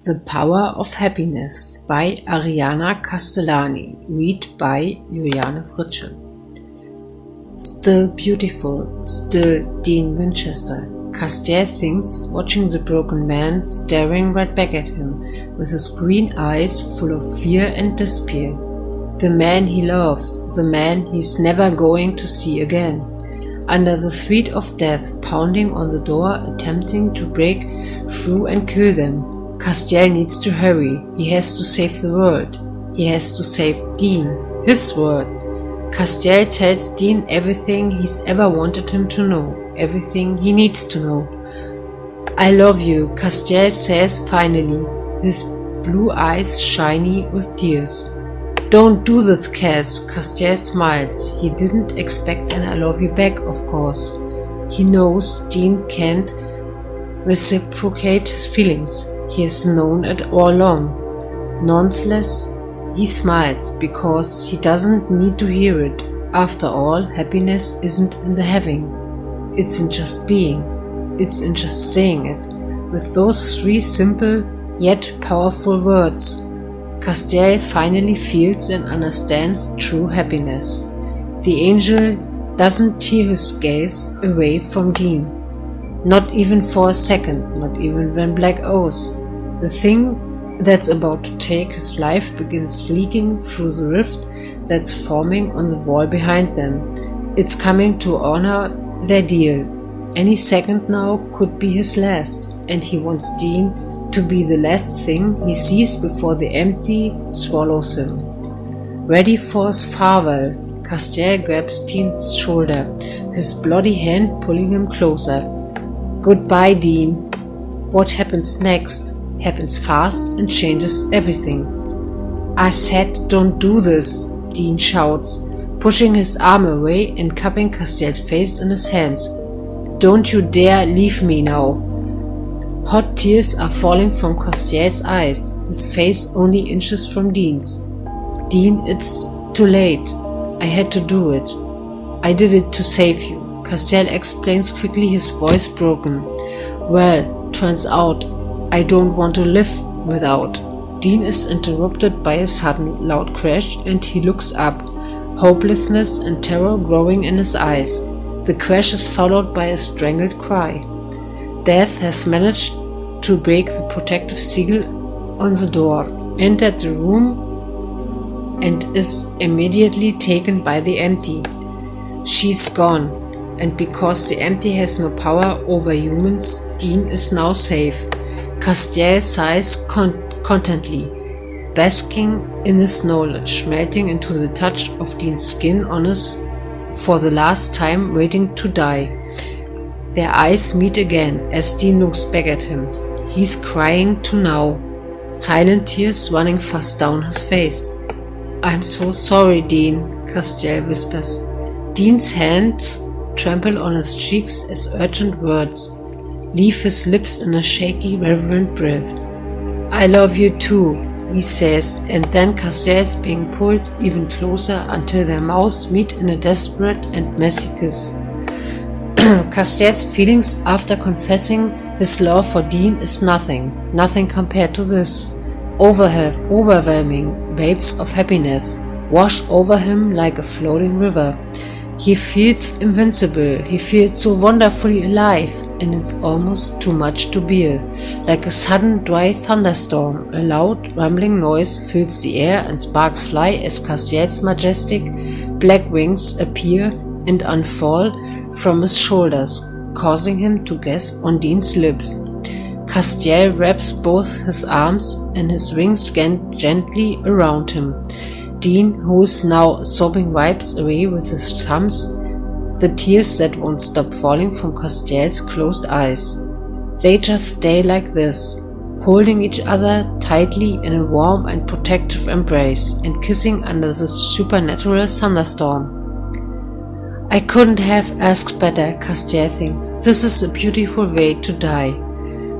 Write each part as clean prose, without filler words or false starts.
The Power of Happiness by Arianna Castellani, read by Julianne. Still beautiful, still Dean Winchester. Castiel thinks, watching the broken man staring right back at him, with his green eyes full of fear and despair. The man he loves, the man he's never going to see again. Under the threat of death pounding on the door, attempting to break through and kill them, Castiel needs to hurry. He has to save the world. He has to save Dean, his world. Castiel tells Dean everything he's ever wanted him to know, everything he needs to know. I love you, Castiel says finally, his blue eyes shiny with tears. Don't do this, Cass, Castiel smiles. He didn't expect an I love you back, of course. He knows Dean can't reciprocate his feelings. He has known it all along. Nonetheless, he smiles because he doesn't need to hear it. After all, happiness isn't in the having. It's in just being. It's in just saying it. With those three simple yet powerful words, Castiel finally feels and understands true happiness. The angel doesn't tear his gaze away from Dean. Not even for a second, not even when Black Oath, the thing that's about to take his life, begins leaking through the rift that's forming on the wall behind them. It's coming to honor their deal. Any second now could be his last, and he wants Dean to be the last thing he sees before the empty swallows him. Ready for his farewell, Castiel grabs Dean's shoulder, his bloody hand pulling him closer. Goodbye, Dean. What happens next happens fast and changes everything. I said don't do this, Dean shouts, pushing his arm away and cupping Castiel's face in his hands. Don't you dare leave me now. Hot tears are falling from Castiel's eyes, his face only inches from Dean's. Dean, it's too late. I had to do it. I did it to save you. Castiel explains quickly, his voice broken. Well, turns out I don't want to live without. Dean is interrupted by a sudden loud crash and he looks up, hopelessness and terror growing in his eyes. The crash is followed by a strangled cry. Death has managed to break the protective seal on the door, entered the room and is immediately taken by the empty. She's gone. And because the empty has no power over humans, Dean is now safe. Castiel sighs contently, basking in his knowledge, melting into the touch of Dean's skin on his, for the last time, waiting to die. Their eyes meet again as Dean looks back at him. He's crying too now, silent tears running fast down his face. I'm so sorry, Dean, Castiel whispers. Dean's hands trample on his cheeks as urgent words leave his lips in a shaky, reverent breath. I love you too, he says, and then Castiel is being pulled even closer until their mouths meet in a desperate and messy kiss. Castiel's feelings after confessing his love for Dean is nothing compared to this. Overwhelming waves of happiness wash over him like a floating river. He feels invincible, he feels so wonderfully alive, and it's almost too much to bear. Like a sudden dry thunderstorm, a loud rumbling noise fills the air and sparks fly as Castiel's majestic black wings appear and unfurl from his shoulders, causing him to gasp on Dean's lips. Castiel wraps both his arms and his wings gently around him. Dean, who is now sobbing, wipes away with his thumbs the tears that won't stop falling from Castiel's closed eyes. They just stay like this, holding each other tightly in a warm and protective embrace and kissing under this supernatural thunderstorm. I couldn't have asked better, Castiel thinks. This is a beautiful way to die.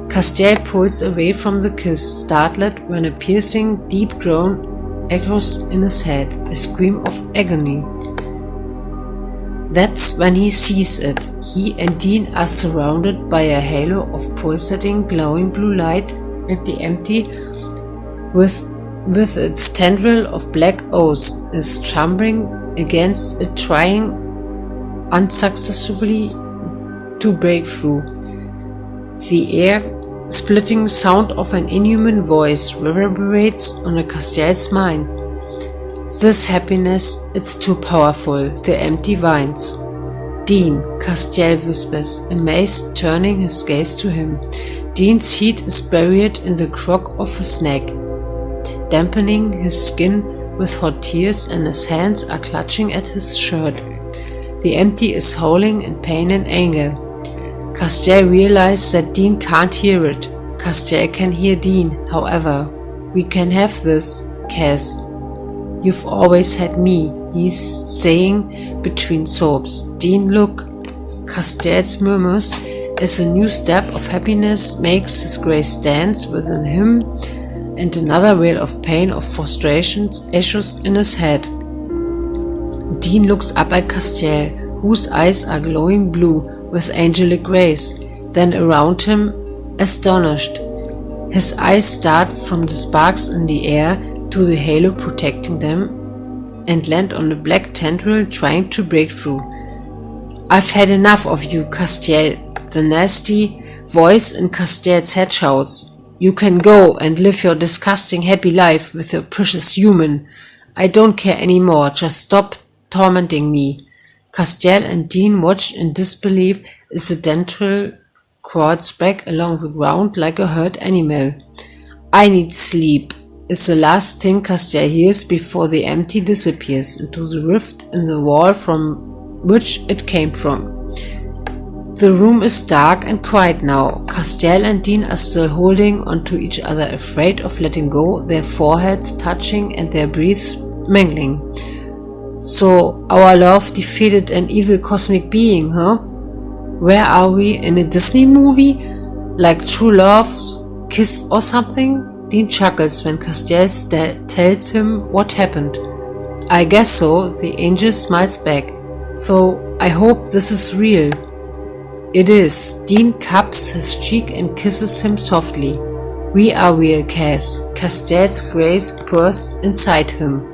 Castiel pulls away from the kiss, startled when a piercing, deep groan echoes in his head, a scream of agony. That's when he sees it. He and Dean are surrounded by a halo of pulsating, glowing blue light and the empty, with its tendril of black oaths, is trembling against it, trying unsuccessfully to break through. The air-splitting sound of an inhuman voice reverberates on Castiel's mind. This happiness, it's too powerful, the empty whines. Dean, Castiel whispers, amazed, turning his gaze to him. Dean's heat is buried in the crock of his neck, dampening his skin with hot tears, and his hands are clutching at his shirt. The empty is howling in pain and anger. Castiel realizes that Dean can't hear it. Castiel can hear Dean, however. We can have this, Cas. You've always had me, he's saying between sobs. Dean, look. Castiel murmurs as a new step of happiness makes his grace dance within him, and another wail of pain, of frustrations, echoes in his head. Dean looks up at Castiel, whose eyes are glowing blue with angelic grace, then around him, astonished. His eyes start from the sparks in the air to the halo protecting them, and land on the black tendril trying to break through. I've had enough of you, Castiel, the nasty voice in Castiel's head shouts. You can go and live your disgusting happy life with your precious human. I don't care anymore, just stop tormenting me. Castiel and Dean watch in disbelief as the tendril crawls back along the ground like a hurt animal. I need sleep, is the last thing Castiel hears before the empty disappears into the rift in the wall from which it came from. The room is dark and quiet now. Castiel and Dean are still holding onto each other, afraid of letting go, their foreheads touching and their breaths mingling. So, our love defeated an evil cosmic being, huh? Where are we, in a Disney movie? Like True Love's Kiss or something? Dean chuckles when Castiel tells him what happened. I guess so, the angel smiles back. So, I hope this is real. It is. Dean cups his cheek and kisses him softly. We are real, Cas. Castiel's grace pours inside him.